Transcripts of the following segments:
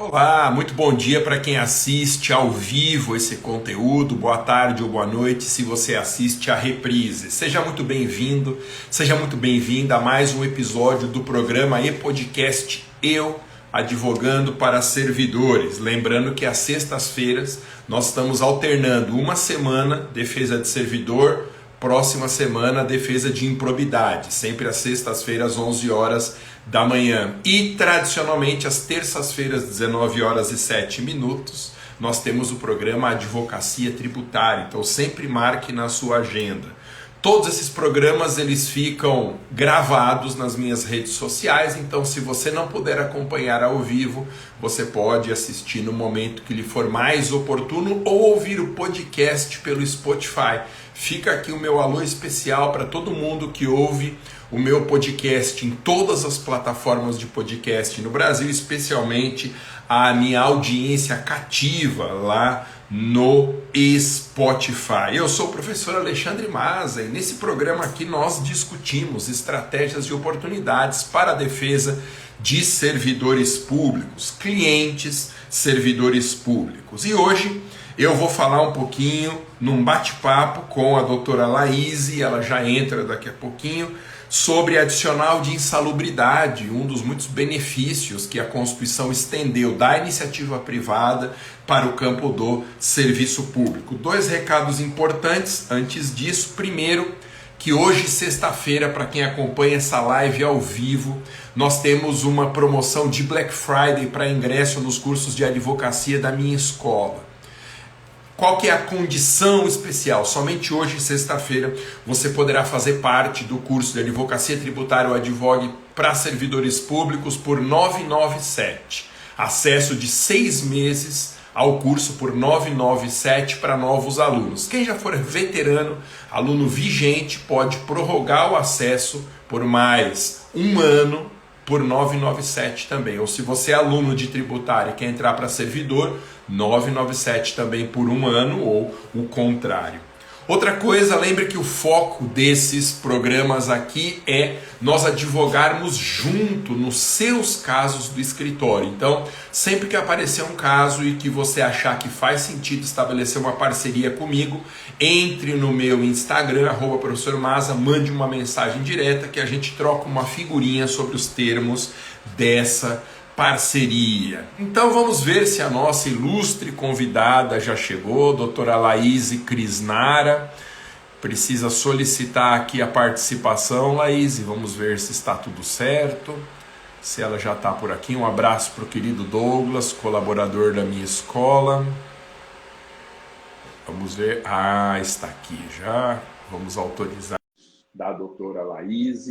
Olá, muito bom dia para quem assiste ao vivo esse conteúdo, boa tarde ou boa noite se você assiste a reprise. Seja muito bem-vindo, seja muito bem-vinda a mais um episódio do programa e podcast Eu Advogando para Servidores. Lembrando que às sextas-feiras nós estamos alternando uma semana defesa de servidor, próxima semana defesa de improbidade, sempre às sextas-feiras, 11 horas da manhã. E tradicionalmente às terças-feiras, 19 horas e 7 minutos, nós temos o programa Advocacia Tributária. Então sempre marque na sua agenda. Todos esses programas eles ficam gravados nas minhas redes sociais, então se você não puder acompanhar ao vivo, você pode assistir no momento que lhe for mais oportuno ou ouvir o podcast pelo Spotify. Fica aqui o meu alô especial para todo mundo que ouve o meu podcast em todas as plataformas de podcast no Brasil, especialmente a minha audiência cativa lá no Spotify. Eu sou o professor Alexandre Maza e nesse programa aqui nós discutimos estratégias e oportunidades para a defesa de servidores públicos, clientes, servidores públicos. E hoje eu vou falar um pouquinho num bate-papo com a doutora Laís, ela já entra daqui a pouquinho, sobre adicional de insalubridade, um dos muitos benefícios que a Constituição estendeu da iniciativa privada para o campo do serviço público. Dois recados importantes antes disso. Primeiro, que hoje, sexta-feira, para quem acompanha essa live ao vivo, nós temos uma promoção de Black Friday para ingresso nos cursos de advocacia da minha escola. Qual que é a condição especial? Somente hoje, sexta-feira, você poderá fazer parte do curso de Advocacia Tributária ou Advogue para servidores públicos por R$ 997. Acesso de 6 meses ao curso por R$ 997 para novos alunos. Quem já for veterano, aluno vigente, pode prorrogar o acesso por mais um ano por R$ 997 também. Ou se você é aluno de tributária e quer entrar para servidor, R$ 997 também por um ano ou o contrário. Outra coisa, lembre que o foco desses programas aqui é nós advogarmos junto nos seus casos do escritório. Então, sempre que aparecer um caso e que você achar que faz sentido estabelecer uma parceria comigo, entre no meu Instagram, @professor Maza, mande uma mensagem direta que a gente troca uma figurinha sobre os termos dessa parceria. Então vamos ver se a nossa ilustre convidada já chegou, doutora Laís Crisnara. Precisa solicitar aqui a participação, Laís, vamos ver se está tudo certo, se ela já está por aqui. Um abraço para o querido Douglas, colaborador da minha escola. Vamos ver, está aqui já, vamos autorizar da doutora Laís.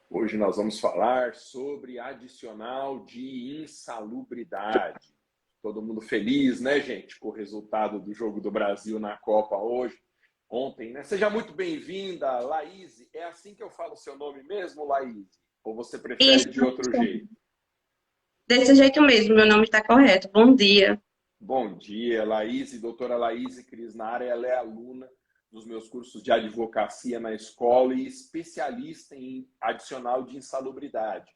Hoje nós vamos falar sobre adicional de insalubridade. Todo mundo feliz, né, gente, com o resultado do Jogo do Brasil na Copa ontem, né? Seja muito bem-vinda, Laís. É assim que eu falo o seu nome mesmo, Laís? Ou você prefere Isso, de outro jeito? desse jeito mesmo, meu nome está correto. Bom dia. Bom dia, Laís. Doutora Laís Crisnara, ela é aluna dos meus cursos de advocacia na escola e especialista em adicional de insalubridade.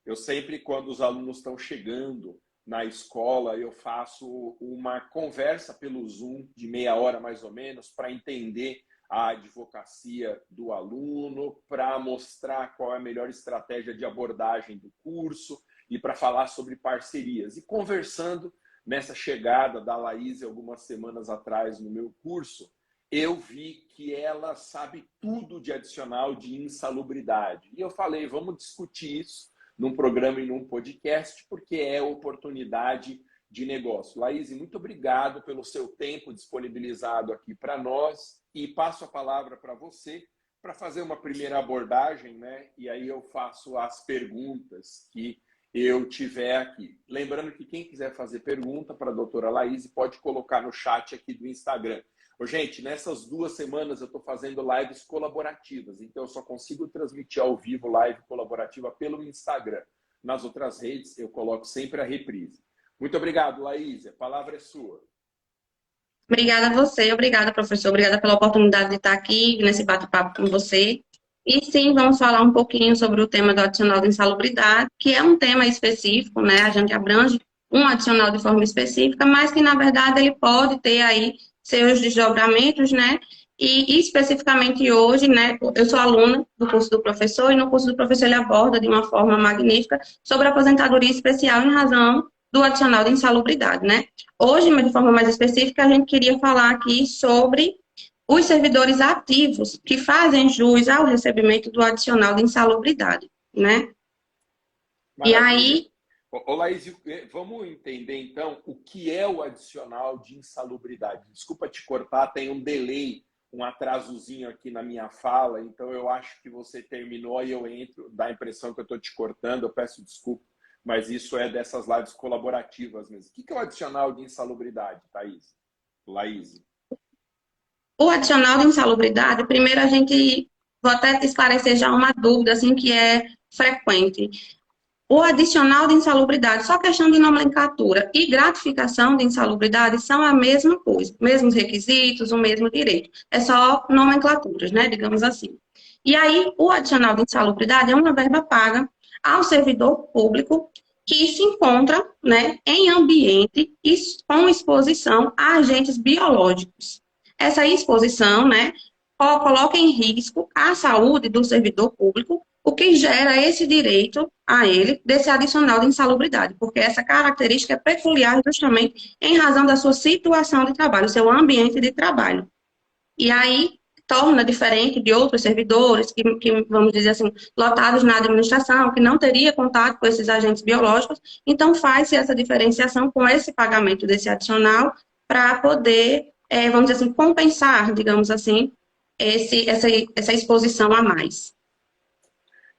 Eu sempre, quando os alunos estão chegando na escola, eu faço uma conversa pelo Zoom de meia hora mais ou menos para entender a advocacia do aluno, para mostrar qual é a melhor estratégia de abordagem do curso e para falar sobre parcerias. E conversando nessa chegada da Laís algumas semanas atrás no meu curso, eu vi que ela sabe tudo de adicional de insalubridade. E eu falei, vamos discutir isso num programa e num podcast, porque é oportunidade de negócio. Laís, muito obrigado pelo seu tempo disponibilizado aqui para nós e passo a palavra para você para fazer uma primeira abordagem, né? E aí eu faço as perguntas que eu tiver aqui. Lembrando que quem quiser fazer pergunta para a doutora Laís pode colocar no chat aqui do Instagram. Gente, nessas 2 semanas eu estou fazendo lives colaborativas, então eu só consigo transmitir ao vivo live colaborativa pelo Instagram. Nas outras redes eu coloco sempre a reprise. Muito obrigado, Laís. A palavra é sua. Obrigada a você, obrigada, professor, obrigada pela oportunidade de estar aqui nesse bate-papo com você. E sim, vamos falar um pouquinho sobre o tema do adicional de insalubridade, que é um tema específico, né? A gente abrange um adicional de forma específica, mas que, na verdade, ele pode ter aí seus desdobramentos, né? E especificamente hoje, né? Eu sou aluna do curso do professor, e no curso do professor ele aborda de uma forma magnífica sobre a aposentadoria especial em razão do adicional de insalubridade, né? Hoje, de forma mais específica, a gente queria falar aqui sobre os servidores ativos que fazem jus ao recebimento do adicional de insalubridade, né? E Maravilha. aí, Ô, Laís, vamos entender então o que é o adicional de insalubridade. Desculpa te cortar, tem um delay, um atrasozinho aqui na minha fala, então eu acho que você terminou e eu entro, dá a impressão que eu estou te cortando, eu peço desculpa, mas isso é dessas lives colaborativas mesmo. O que é o adicional de insalubridade, Thaís? Laís? o adicional de insalubridade, primeiro a gente, vou até esclarecer já uma dúvida, assim, que é frequente. O adicional de insalubridade, só questão de nomenclatura e gratificação de insalubridade são a mesma coisa, mesmos requisitos, o mesmo direito. É só nomenclaturas, né, digamos assim. E aí, o adicional de insalubridade é uma verba paga ao servidor público que se encontra, né, em ambiente com exposição a agentes biológicos. Essa exposição, né, coloca em risco a saúde do servidor público, o que gera esse direito a ele desse adicional de insalubridade, porque essa característica é peculiar justamente em razão da sua situação de trabalho, seu ambiente de trabalho. E aí torna diferente de outros servidores que, vamos dizer assim, lotados na administração, que não teria contato com esses agentes biológicos, então faz-se essa diferenciação com esse pagamento desse adicional para poder, vamos dizer assim, compensar, digamos assim, essa exposição a mais.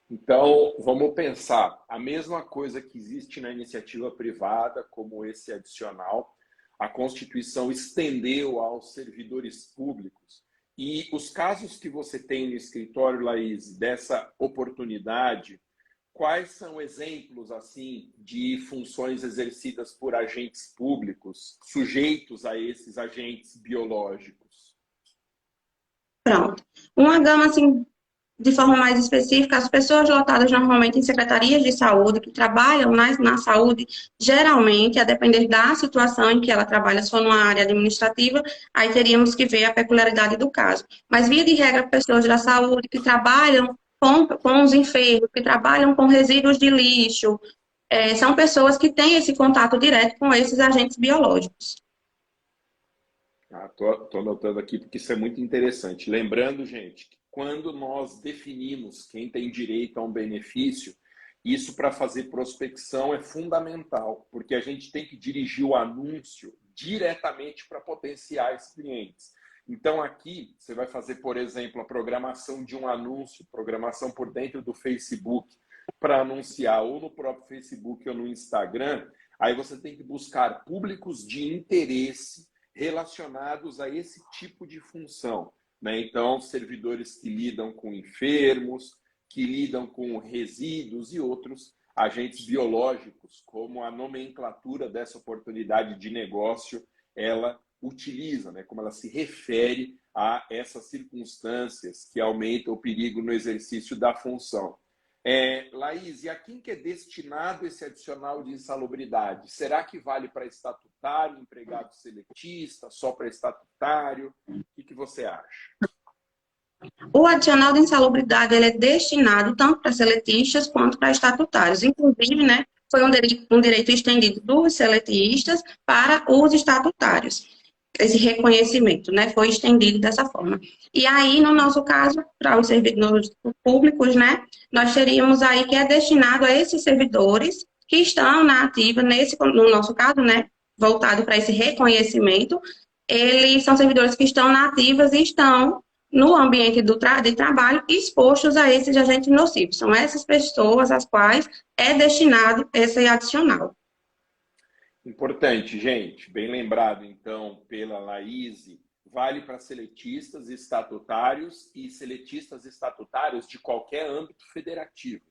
Então, vamos pensar a mesma coisa que existe na iniciativa privada, como esse adicional, a Constituição estendeu aos servidores públicos. E os casos que você tem no escritório, Laís, dessa oportunidade, quais são exemplos assim de funções exercidas por agentes públicos sujeitos a esses agentes biológicos? Pronto. Uma gama, assim, de forma mais específica, as pessoas lotadas normalmente em secretarias de saúde, que trabalham na saúde, geralmente, a depender da situação em que ela trabalha, se for numa área administrativa, aí teríamos que ver a peculiaridade do caso. Mas, via de regra, pessoas da saúde que trabalham com os enfermos, que trabalham com resíduos de lixo, são pessoas que têm esse contato direto com esses agentes biológicos. Tô anotando aqui porque isso é muito interessante. Lembrando, gente, que quando nós definimos quem tem direito a um benefício, isso para fazer prospecção é fundamental, porque a gente tem que dirigir o anúncio diretamente para potenciais clientes. Então, aqui, você vai fazer, por exemplo, a programação de um anúncio, programação por dentro do Facebook, para anunciar ou no próprio Facebook ou no Instagram. Aí você tem que buscar públicos de interesse relacionados a esse tipo de função, né? Então, servidores que lidam com enfermos, que lidam com resíduos e outros agentes biológicos, como a nomenclatura dessa oportunidade de negócio ela utiliza, né? Como ela se refere a essas circunstâncias que aumentam o perigo no exercício da função. Laís, e a quem que é destinado esse adicional de insalubridade? Será que vale para estatutário, empregado seletista, só para estatutário? O que você acha? O adicional de insalubridade ele é destinado tanto para seletistas quanto para estatutários. Inclusive, né, foi um direito estendido dos seletistas para os estatutários. Esse reconhecimento, né, foi estendido dessa forma. E aí, no nosso caso, para os servidores públicos, né, nós teríamos aí que é destinado a esses servidores que estão na ativa, no nosso caso, né, voltado para esse reconhecimento, eles são servidores que estão na ativas e estão no ambiente de trabalho expostos a esses agentes nocivos. São essas pessoas às quais é destinado esse adicional. Importante, gente, bem lembrado então pela Laís, vale para seletistas estatutários e seletistas estatutários de qualquer âmbito federativo,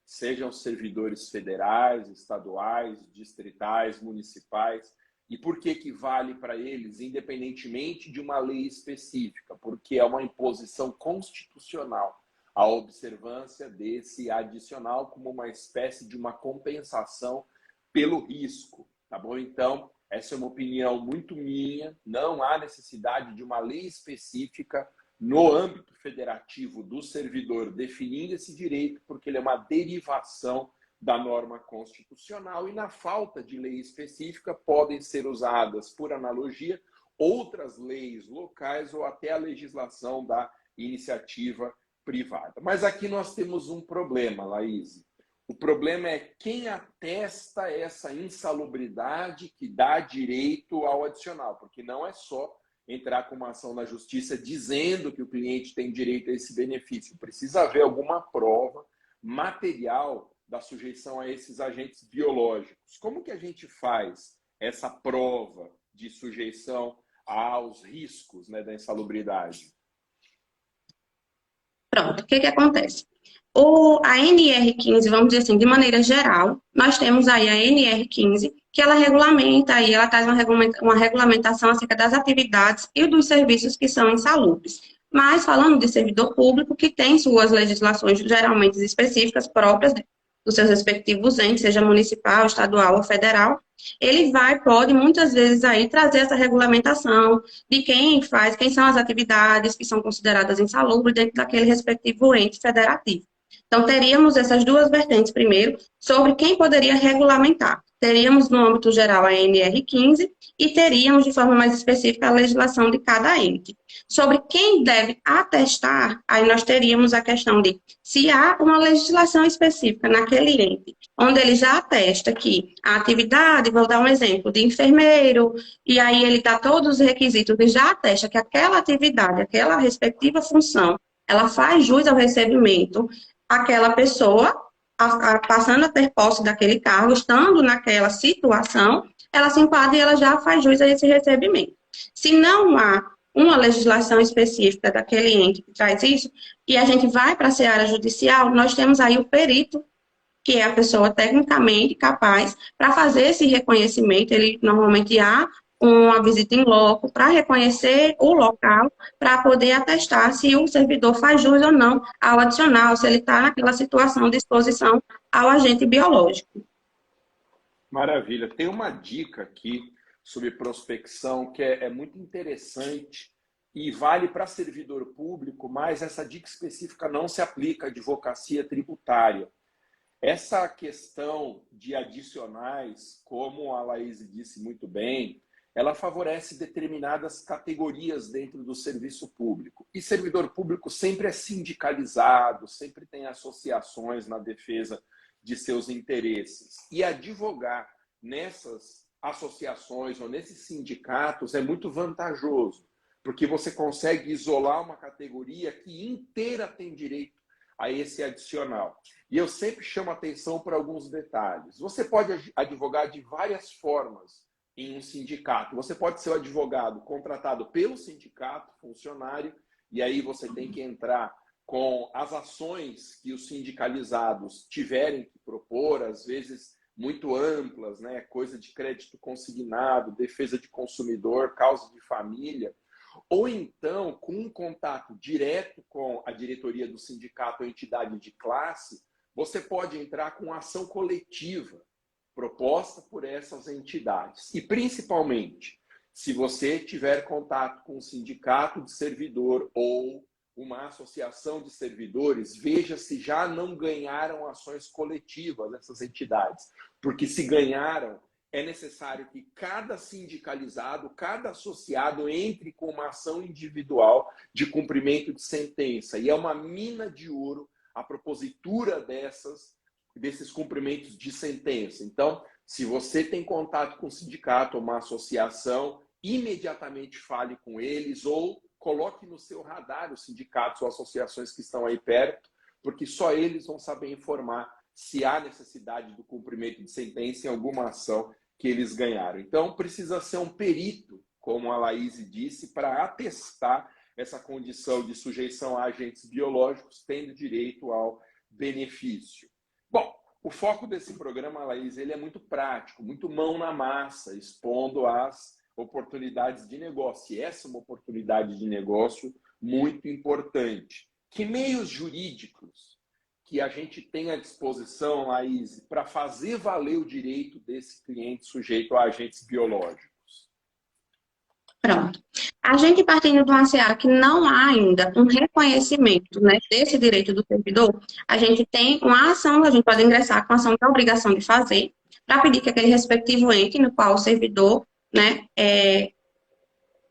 sejam servidores federais, estaduais, distritais, municipais. E por que vale para eles, independentemente de uma lei específica? Porque é uma imposição constitucional. a observância desse adicional como uma espécie de uma compensação pelo risco, tá bom? Então, essa é uma opinião muito minha, não há necessidade de uma lei específica no âmbito federativo do servidor definindo esse direito, porque ele é uma derivação da norma constitucional e na falta de lei específica podem ser usadas, por analogia, outras leis locais ou até a legislação da iniciativa privada. Mas aqui nós temos um problema, Laís. O problema é quem atesta essa insalubridade que dá direito ao adicional, porque não é só entrar com uma ação na justiça dizendo que o cliente tem direito a esse benefício. Precisa haver alguma prova material da sujeição a esses agentes biológicos. Como que a gente faz essa prova de sujeição aos riscos, né, da insalubridade? Pronto, o que que acontece? A NR15, vamos dizer assim, de maneira geral, nós temos aí a NR15, que ela regulamenta aí, ela traz uma regulamentação acerca das atividades e dos serviços que são insalubres. Mas falando de servidor público, que tem suas legislações geralmente específicas próprias dos seus respectivos entes, seja municipal, estadual ou federal, ele pode muitas vezes aí trazer essa regulamentação de quem faz, quem são as atividades que são consideradas insalubres dentro daquele respectivo ente federativo. Então, teríamos essas duas vertentes, primeiro, sobre quem poderia regulamentar. Teríamos, no âmbito geral, a NR15 e teríamos, de forma mais específica, a legislação de cada ente. Sobre quem deve atestar, aí nós teríamos a questão de se há uma legislação específica naquele ente, onde ele já atesta que a atividade, vou dar um exemplo, de enfermeiro, e aí ele dá todos os requisitos e já atesta que aquela atividade, aquela respectiva função, ela faz jus ao recebimento, aquela pessoa, passando a ter posse daquele cargo, estando naquela situação, ela se enquadra e ela já faz jus a esse recebimento. Se não há uma legislação específica daquele ente que traz isso, e a gente vai para a seara judicial, nós temos aí o perito, que é a pessoa tecnicamente capaz para fazer esse reconhecimento. Ele normalmente há uma visita em loco para reconhecer o local, para poder atestar se o servidor faz jus ou não ao adicional, se ele está naquela situação de exposição ao agente biológico. Maravilha. Tem uma dica aqui sobre prospecção que é muito interessante e vale para servidor público, mas essa dica específica não se aplica à advocacia tributária. Essa questão de adicionais, como a Laís disse muito bem, ela favorece determinadas categorias dentro do serviço público. E servidor público sempre é sindicalizado, sempre tem associações na defesa de seus interesses. E advogar nessas associações ou nesses sindicatos é muito vantajoso, porque você consegue isolar uma categoria que inteira tem direito a esse adicional. E eu sempre chamo atenção para alguns detalhes. Você pode advogar de várias formas em um sindicato. Você pode ser o advogado contratado pelo sindicato, funcionário, e aí você tem que entrar com as ações que os sindicalizados tiverem que propor, às vezes muito amplas, né? Coisa de crédito consignado, defesa de consumidor, causa de família. Ou então, com um contato direto com a diretoria do sindicato ou entidade de classe, você pode entrar com ação coletiva proposta por essas entidades. E, principalmente, se você tiver contato com um sindicato de servidor ou uma associação de servidores, veja se já não ganharam ações coletivas dessas entidades. Porque se ganharam, é necessário que cada sindicalizado, cada associado entre com uma ação individual de cumprimento de sentença. E é uma mina de ouro a propositura desses cumprimentos de sentença. Então, se você tem contato com um sindicato ou uma associação, imediatamente fale com eles ou coloque no seu radar os sindicatos ou associações que estão aí perto, porque só eles vão saber informar se há necessidade do cumprimento de sentença em alguma ação que eles ganharam. Então, precisa ser um perito, como a Laís disse, para atestar essa condição de sujeição a agentes biológicos, tendo direito ao benefício. Bom, o foco desse programa, Laís, ele é muito prático, muito mão na massa, expondo as oportunidades de negócio. E essa é uma oportunidade de negócio muito importante, Que meios jurídicos que a gente tem à disposição, Laís, para fazer valer o direito desse cliente sujeito a agentes biológicos? Pronto. A gente partindo do ACA que não há ainda um reconhecimento, né, desse direito do servidor, a gente tem uma ação, a gente pode ingressar com a ação da obrigação de fazer, para pedir que aquele respectivo ente no qual o servidor, né, é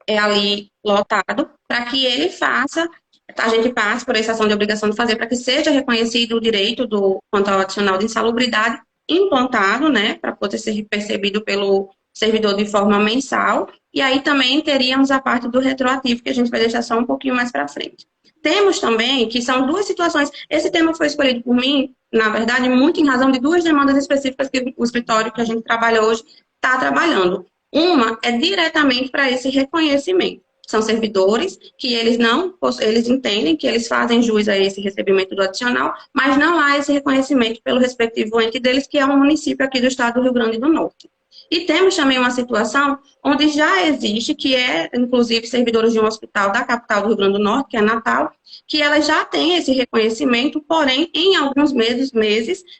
ali lotado, para que ele faça, a gente passe por essa ação de obrigação de fazer, para que seja reconhecido o direito do quanto ao adicional de insalubridade implantado, né, para poder ser percebido pelo servidor de forma mensal, e aí também teríamos a parte do retroativo, que a gente vai deixar só um pouquinho mais para frente. Temos também, que são duas situações, esse tema foi escolhido por mim, na verdade, muito em razão de duas demandas específicas que o escritório que a gente trabalha hoje está trabalhando. Uma é diretamente para esse reconhecimento. São servidores que eles entendem que eles fazem jus a esse recebimento do adicional, mas não há esse reconhecimento pelo respectivo ente deles, que é um município aqui do estado do Rio Grande do Norte. E temos também uma situação onde já existe, que é, inclusive, servidores de um hospital da capital do Rio Grande do Norte, que é Natal, que ela já tem esse reconhecimento, porém, em alguns meses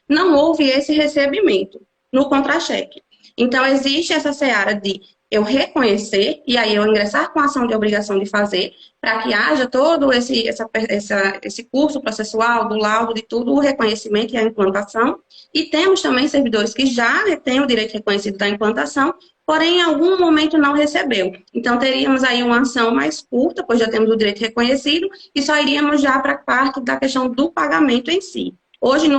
não houve esse recebimento no contra-cheque. Então, existe essa seara de eu reconhecer, e aí eu ingressar com a ação de obrigação de fazer, para que haja todo esse curso processual, do laudo, de tudo, o reconhecimento e a implantação. E temos também servidores que já têm o direito reconhecido da implantação, porém, em algum momento não recebeu. Então, teríamos aí uma ação mais curta, pois já temos o direito reconhecido, e só iríamos já para a parte da questão do pagamento em si. Hoje,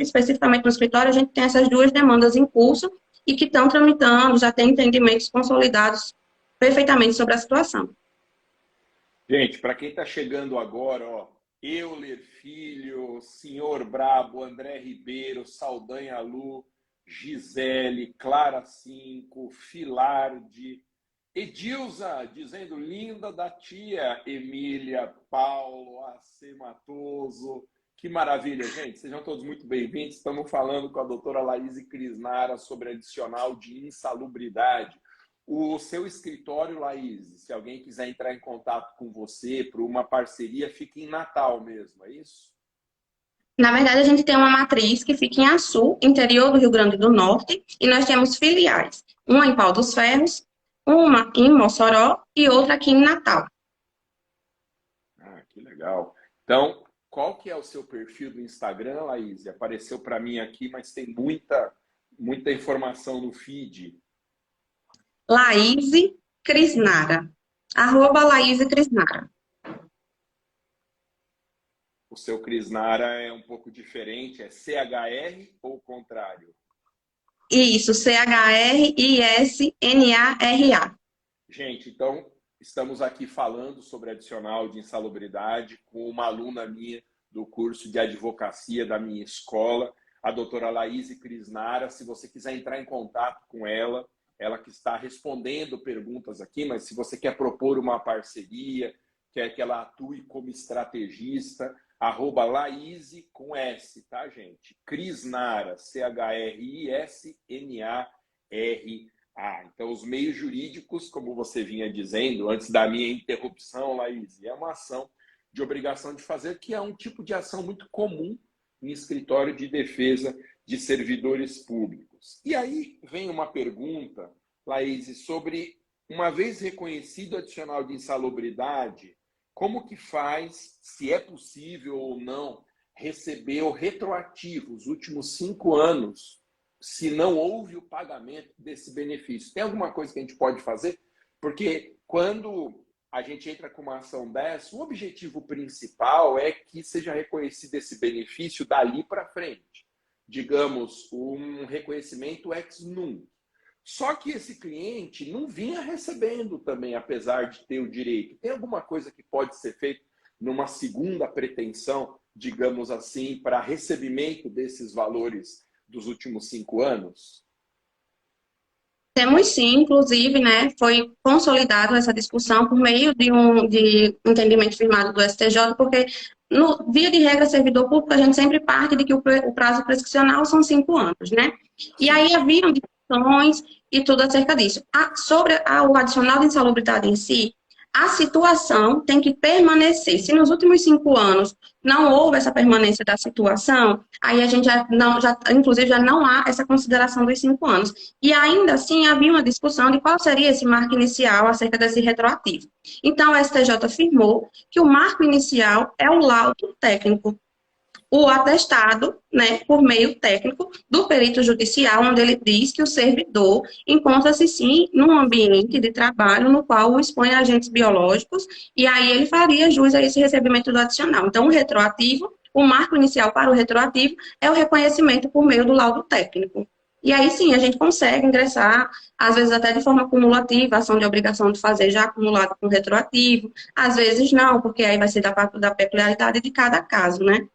especificamente no escritório, a gente tem essas duas demandas em curso, e que estão tramitando, já têm entendimentos consolidados perfeitamente sobre a situação. Gente, para quem está chegando agora, ó, Euler Filho, Senhor Brabo, André Ribeiro, Saldanha Lu, Gisele, Clara Cinco, Filarde, Edilza, dizendo linda da tia, Emília, Paulo, AC Matoso. Que maravilha, gente. Sejam todos muito bem-vindos. Estamos falando com a doutora Laís Crisnara sobre adicional de insalubridade. O seu escritório, Laís, se alguém quiser entrar em contato com você para uma parceria, fica em Natal mesmo, é isso? Na verdade, a gente tem uma matriz que fica em Açu, interior do Rio Grande do Norte, e nós temos filiais. Uma em Pau dos Ferros, uma em Mossoró e outra aqui em Natal. Ah, que legal. Então, qual que é o seu perfil do Instagram, Laís? Apareceu para mim aqui, mas tem muita informação no feed. Laís Crisnara. @Laís Crisnara. O seu Crisnara é um pouco diferente, é CHR ou o contrário? Isso, CHRISNARA. Gente, então estamos aqui falando sobre adicional de insalubridade com uma aluna minha do curso de advocacia da minha escola, a doutora Laís Crisnara. Se você quiser entrar em contato com ela, ela que está respondendo perguntas aqui, mas se você quer propor uma parceria, quer que ela atue como estrategista, @Laís com S, tá, gente? Crisnara, CHRISNARA. Então, os meios jurídicos, como você vinha dizendo, antes da minha interrupção, Laís, é uma ação de obrigação de fazer, que é um tipo de ação muito comum em escritório de defesa de servidores públicos. E aí vem uma pergunta, Laís, sobre, uma vez reconhecido o adicional de insalubridade, como que faz, se é possível ou não, receber o retroativo, os últimos 5 anos, se não houve o pagamento desse benefício? Tem alguma coisa que a gente pode fazer? Porque quando a gente entra com uma ação dessa, o objetivo principal é que seja reconhecido esse benefício dali para frente. Digamos, um reconhecimento ex nunc. Só que esse cliente não vinha recebendo também, apesar de ter o direito. Tem alguma coisa que pode ser feita numa segunda pretensão, digamos assim, para recebimento desses valores dos últimos 5 anos? Temos sim, inclusive, né, foi consolidado essa discussão por meio de um entendimento firmado do STJ, porque, via de regra, servidor público, a gente sempre parte de que o prazo prescricional são 5 anos, né? E aí haviam discussões e tudo acerca disso. Sobre o adicional de insalubridade em si, A situação tem que permanecer. Se nos últimos 5 anos não houve essa permanência da situação, aí a gente já não, já, inclusive já não há essa consideração dos 5 anos. E ainda assim havia uma discussão de qual seria esse marco inicial acerca desse retroativo. Então, o STJ afirmou que o marco inicial é o laudo técnico, o atestado, né, por meio técnico do perito judicial, onde ele diz que o servidor encontra-se sim num ambiente de trabalho no qual o expõe a agentes biológicos, e aí ele faria jus a esse recebimento do adicional. Então, o retroativo, o marco inicial para o retroativo é o reconhecimento por meio do laudo técnico. E aí sim, a gente consegue ingressar, às vezes até de forma cumulativa, a ação de obrigação de fazer já acumulado com retroativo, às vezes não, porque aí vai ser da peculiaridade de cada caso, né?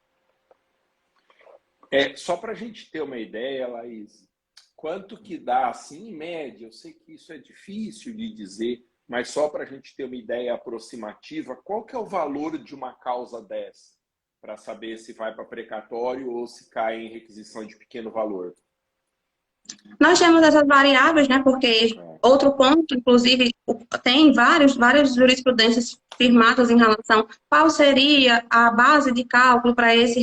Só para a gente ter uma ideia, Laís, quanto que dá, assim, em média? Eu sei que isso é difícil de dizer, mas só para a gente ter uma ideia aproximativa, qual que é o valor de uma causa dessa? Para saber se vai para precatório ou se cai em requisição de pequeno valor. Nós temos essas variáveis, né? Porque outro ponto, inclusive, tem várias jurisprudências firmadas em relação a qual seria a base de cálculo para esse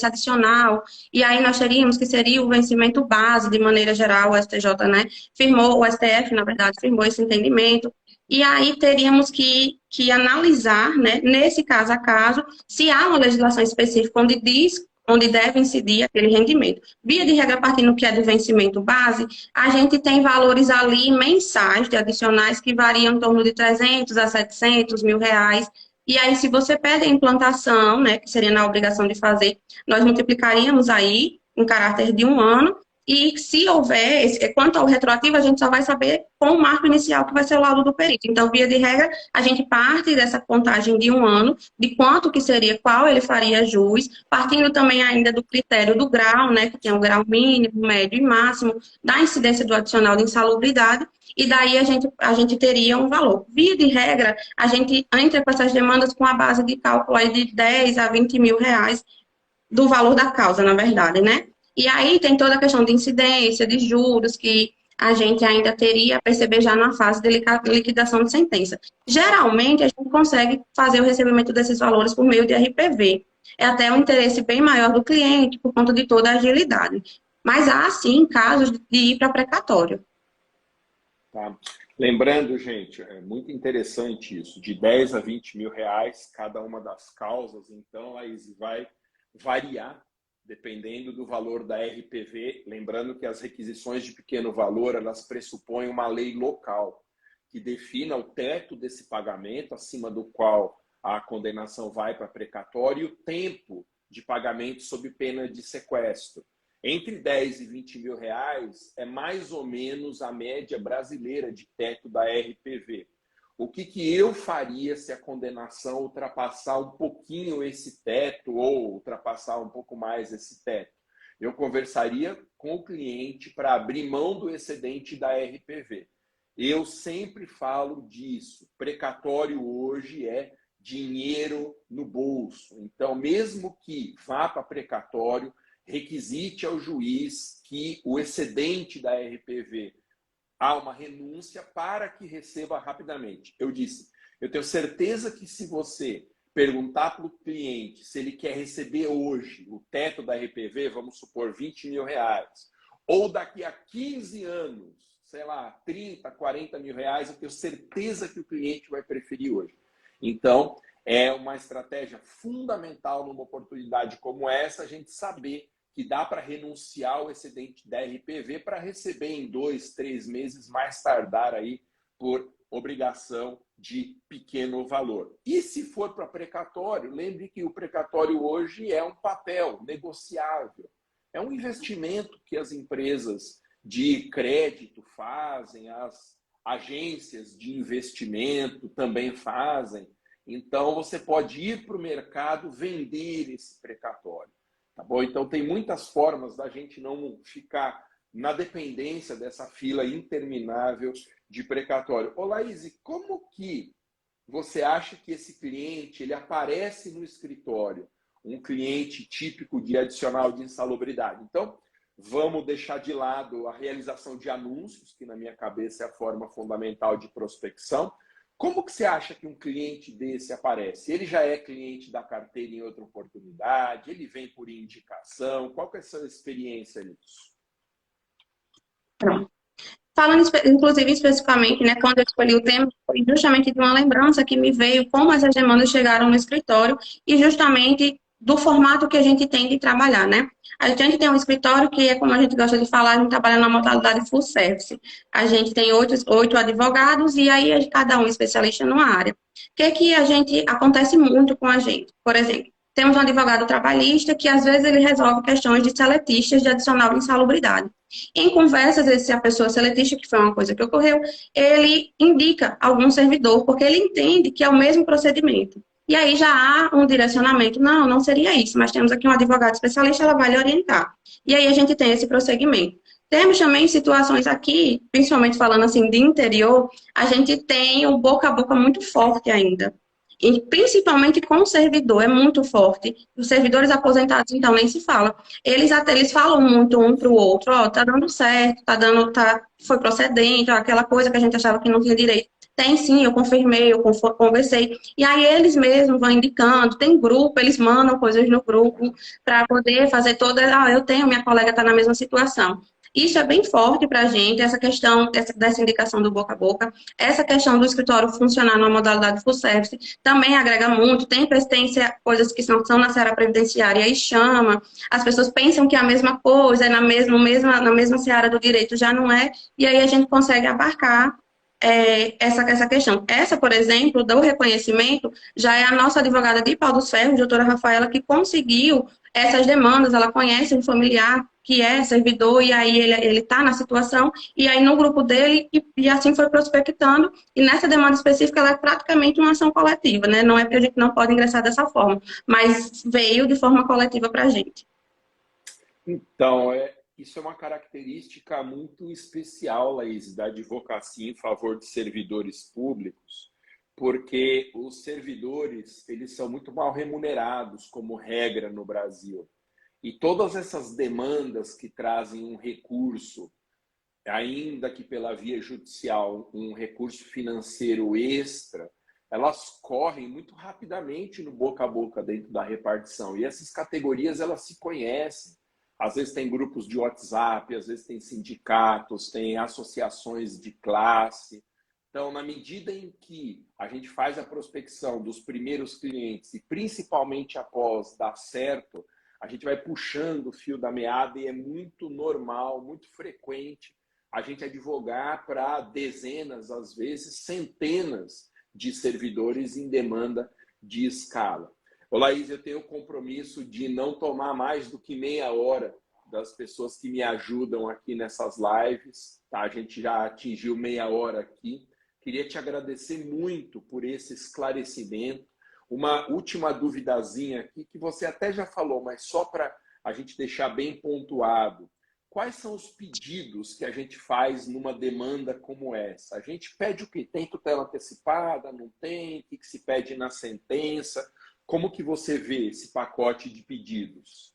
adicional. E aí nós teríamos que seria o vencimento base, de maneira geral, o STJ, né? Firmou, o STF, na verdade, firmou esse entendimento. E aí teríamos que analisar, né, nesse caso a caso, se há uma legislação específica onde diz onde deve incidir aquele rendimento. Via de regra, partindo que é do vencimento base, a gente tem valores ali mensais de adicionais que variam em torno de 300 a 700 mil reais. E aí, se você pede a implantação, né, que seria na obrigação de fazer, nós multiplicaríamos aí em caráter de 1 ano. E se houver, quanto ao retroativo, a gente só vai saber com o marco inicial, que vai ser o laudo do perito. Então, via de regra, a gente parte dessa contagem de 1 ano, de quanto que seria, qual ele faria jus, partindo também ainda do critério do grau, né, que tem o grau mínimo, médio e máximo, da incidência do adicional de insalubridade, e daí a gente teria um valor. Via de regra, a gente entra com essas demandas com a base de cálculo aí de 10 a 20 mil reais do valor da causa, na verdade, né? E aí tem toda a questão de incidência, de juros, que a gente ainda teria a perceber já na fase de liquidação de sentença. Geralmente, a gente consegue fazer o recebimento desses valores por meio de RPV. É até um interesse bem maior do cliente, por conta de toda a agilidade. Mas há, sim, casos de ir para precatório. Tá? Lembrando, gente, é muito interessante isso, de 10 a 20 mil reais cada uma das causas, então aí vai variar dependendo do valor da RPV, lembrando que as requisições de pequeno valor, elas pressupõem uma lei local que defina o teto desse pagamento, acima do qual a condenação vai para precatório, e o tempo de pagamento sob pena de sequestro. Entre 10 e 20 mil reais é mais ou menos a média brasileira de teto da RPV. O que eu faria se a condenação ultrapassar um pouquinho esse teto ou ultrapassar um pouco mais esse teto? Eu conversaria com o cliente para abrir mão do excedente da RPV. Eu sempre falo disso. Precatório hoje é dinheiro no bolso. Então, mesmo que vá para precatório, requisite ao juiz que o excedente da RPV há uma renúncia para que receba rapidamente. Eu disse, eu tenho certeza que se você perguntar para o cliente se ele quer receber hoje o teto da RPV, vamos supor 20 mil reais, ou daqui a 15 anos, sei lá, 30, 40 mil reais, eu tenho certeza que o cliente vai preferir hoje. Então, é uma estratégia fundamental numa oportunidade como essa, a gente saber que dá para renunciar ao excedente da RPV para receber em 2, 3 meses, mais tardar aí, por obrigação de pequeno valor. E se for para precatório, lembre que o precatório hoje é um papel negociável. É um investimento que as empresas de crédito fazem, as agências de investimento também fazem. Então, você pode ir para o mercado vender esse precatório. Tá bom? Então, tem muitas formas da gente não ficar na dependência dessa fila interminável de precatório. Ô, Laís, como que você acha que esse cliente ele aparece no escritório? Um cliente típico de adicional de insalubridade. Então, vamos deixar de lado a realização de anúncios, que na minha cabeça é a forma fundamental de prospecção. Como que você acha que um cliente desse aparece? Ele já é cliente da carteira em outra oportunidade? Ele vem por indicação? Qual que é a sua experiência nisso? Pronto. Falando, inclusive, especificamente, né, quando eu escolhi o tema, foi justamente de uma lembrança que me veio como essas demandas chegaram no escritório e justamente do formato que a gente tem de trabalhar, né? A gente tem um escritório que é, como a gente gosta de falar, a gente trabalha na modalidade full service. A gente tem oito advogados e aí cada um especialista numa área. O que a gente, acontece muito com a gente? Por exemplo, temos um advogado trabalhista que, às vezes, ele resolve questões de seletistas de adicional de insalubridade. Em conversas, se a pessoa seletista, que foi uma coisa que ocorreu, ele indica algum servidor, porque ele entende que é o mesmo procedimento. E aí já há um direcionamento. Não, não seria isso, mas temos aqui um advogado especialista, ela vai lhe orientar. E aí a gente tem esse prosseguimento. Temos também situações aqui, principalmente falando assim de interior, a gente tem o boca a boca muito forte ainda. E principalmente com o servidor, é muito forte. Os servidores aposentados, então, nem se fala. Eles falam muito um para o outro, ó, tá dando certo, foi procedente, ó, aquela coisa que a gente achava que não tinha direito. Tem sim, eu confirmei, eu conversei. E aí eles mesmos vão indicando, tem grupo, eles mandam coisas no grupo para poder fazer toda. Ah, eu tenho, minha colega está na mesma situação. Isso é bem forte para a gente, essa questão dessa indicação do boca a boca, essa questão do escritório funcionar numa modalidade full service também agrega muito. Tem persistência, coisas que são na seara previdenciária e chama, as pessoas pensam que é a mesma coisa, é na mesma seara do direito, já não é, e aí a gente consegue abarcar essa questão. Essa, por exemplo, do reconhecimento, já é a nossa advogada de Pau dos Ferros, doutora Rafaela, que conseguiu essas demandas, ela conhece um familiar que é servidor, e aí ele está na situação, e aí no grupo dele, e assim foi prospectando, e nessa demanda específica, ela é praticamente uma ação coletiva, né? Não é porque a gente não pode ingressar dessa forma, mas veio de forma coletiva para a gente. Então, isso é uma característica muito especial, Laís, da advocacia em favor de servidores públicos, porque os servidores, eles são muito mal remunerados, como regra no Brasil. E todas essas demandas que trazem um recurso, ainda que pela via judicial, um recurso financeiro extra, elas correm muito rapidamente no boca a boca dentro da repartição. E essas categorias, elas se conhecem. Às vezes tem grupos de WhatsApp, às vezes tem sindicatos, tem associações de classe. Então, na medida em que a gente faz a prospecção dos primeiros clientes e principalmente após dar certo, a gente vai puxando o fio da meada e é muito normal, muito frequente a gente advogar para dezenas, às vezes centenas de servidores em demanda de escala. Ô, Laís, eu tenho o compromisso de não tomar mais do que meia hora das pessoas que me ajudam aqui nessas lives. Tá? A gente já atingiu meia hora aqui. Queria te agradecer muito por esse esclarecimento. Uma última duvidazinha aqui, que você até já falou, mas só para a gente deixar bem pontuado. Quais são os pedidos que a gente faz numa demanda como essa? A gente pede o quê? Tem tutela antecipada? Não tem? O que se pede na sentença? Como que você vê esse pacote de pedidos?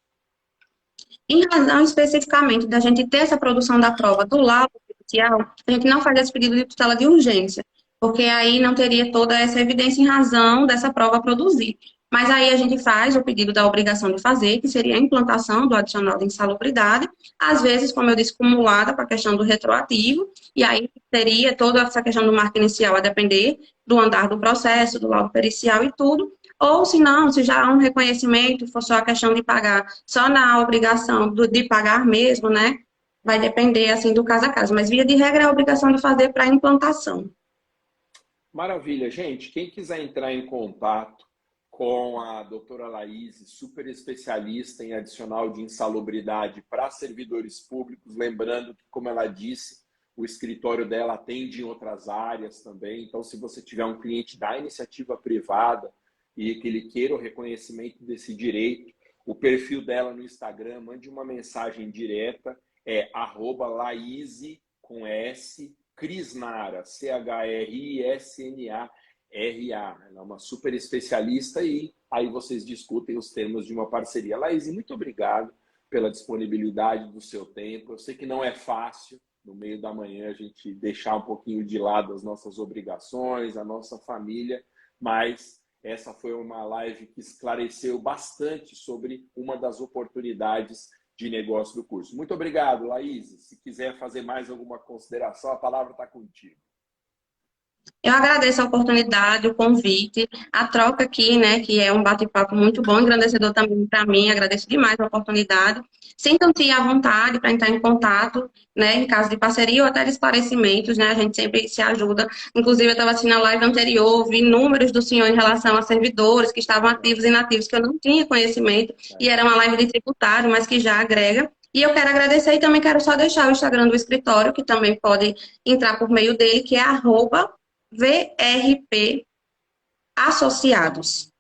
Em razão especificamente da gente ter essa produção da prova do laudo judicial, a gente não faz esse pedido de tutela de urgência, porque aí não teria toda essa evidência em razão dessa prova produzir. Mas aí a gente faz o pedido da obrigação de fazer, que seria a implantação do adicional de insalubridade, às vezes, como eu disse, cumulada com a questão do retroativo, e aí teria toda essa questão do marco inicial a depender do andar do processo, do laudo pericial e tudo, ou se não, se já há um reconhecimento, for só a questão de pagar, só na obrigação de pagar mesmo, né? Vai depender, assim, do caso a caso. Mas, via de regra, é a obrigação de fazer para implantação. Maravilha, gente. Quem quiser entrar em contato com a doutora Laís, super especialista em adicional de insalubridade para servidores públicos, lembrando que, como ela disse, o escritório dela atende em outras áreas também. Então, se você tiver um cliente da iniciativa privada e que ele queira o reconhecimento desse direito, o perfil dela no Instagram, mande uma mensagem direta, é @Laíse, com S, Crisnara, Chrisnara. Ela é uma super especialista e aí vocês discutem os termos de uma parceria. Laís, muito obrigado pela disponibilidade do seu tempo. Eu sei que não é fácil, no meio da manhã, a gente deixar um pouquinho de lado as nossas obrigações, a nossa família, mas essa foi uma live que esclareceu bastante sobre uma das oportunidades de negócio do curso. Muito obrigado, Laís. Se quiser fazer mais alguma consideração, a palavra está contigo. Eu agradeço a oportunidade, o convite, a troca aqui, né, que é um bate-papo muito bom, engrandecedor também para mim, agradeço demais a oportunidade. Sintam-se à vontade para entrar em contato, né, em caso de parceria ou até de esclarecimentos, né, a gente sempre se ajuda. Inclusive, eu estava assistindo a live anterior, vi números do senhor em relação a servidores que estavam ativos e inativos, que eu não tinha conhecimento, e era uma live de tributário, mas que já agrega. E eu quero agradecer e também quero só deixar o Instagram do escritório, que também pode entrar por meio dele, que é @VRP Associados.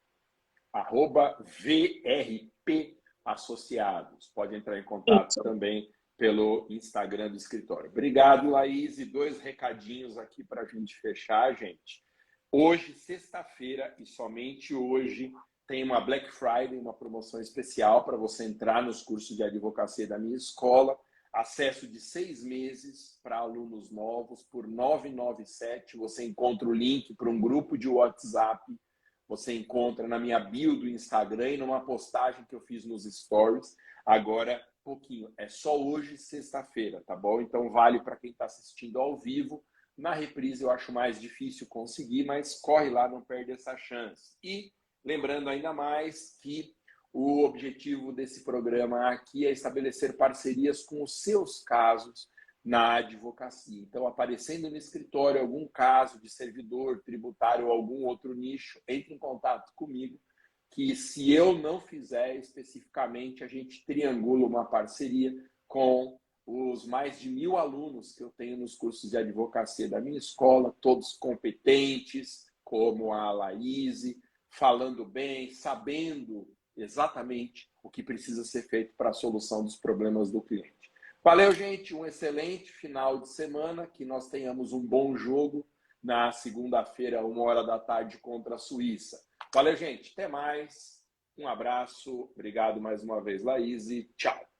@VRP Associados. Pode entrar em contato Isso. também pelo Instagram do escritório. Obrigado, Laís. E 2 recadinhos aqui para a gente fechar, gente. Hoje, sexta-feira, e somente hoje, tem uma Black Friday, uma promoção especial para você entrar nos cursos de advocacia da minha escola. Acesso de 6 meses para alunos novos por R$ 997. Você encontra o link para um grupo de WhatsApp. Você encontra na minha bio do Instagram e numa postagem que eu fiz nos stories. Agora, pouquinho. É só hoje, sexta-feira, tá bom? Então, vale para quem está assistindo ao vivo. Na reprise eu acho mais difícil conseguir, mas corre lá, não perde essa chance. E lembrando ainda mais que o objetivo desse programa aqui é estabelecer parcerias com os seus casos na advocacia. Então, aparecendo no escritório algum caso de servidor tributário ou algum outro nicho, entre em contato comigo, que se eu não fizer especificamente, a gente triangula uma parceria com os mais de 1.000 alunos que eu tenho nos cursos de advocacia da minha escola, todos competentes, como a Laís, falando bem, sabendo exatamente o que precisa ser feito para a solução dos problemas do cliente. Valeu, gente. Um excelente final de semana. Que nós tenhamos um bom jogo na segunda-feira, 13h contra a Suíça. Valeu, gente. Até mais. Um abraço. Obrigado mais uma vez, Laís. Tchau.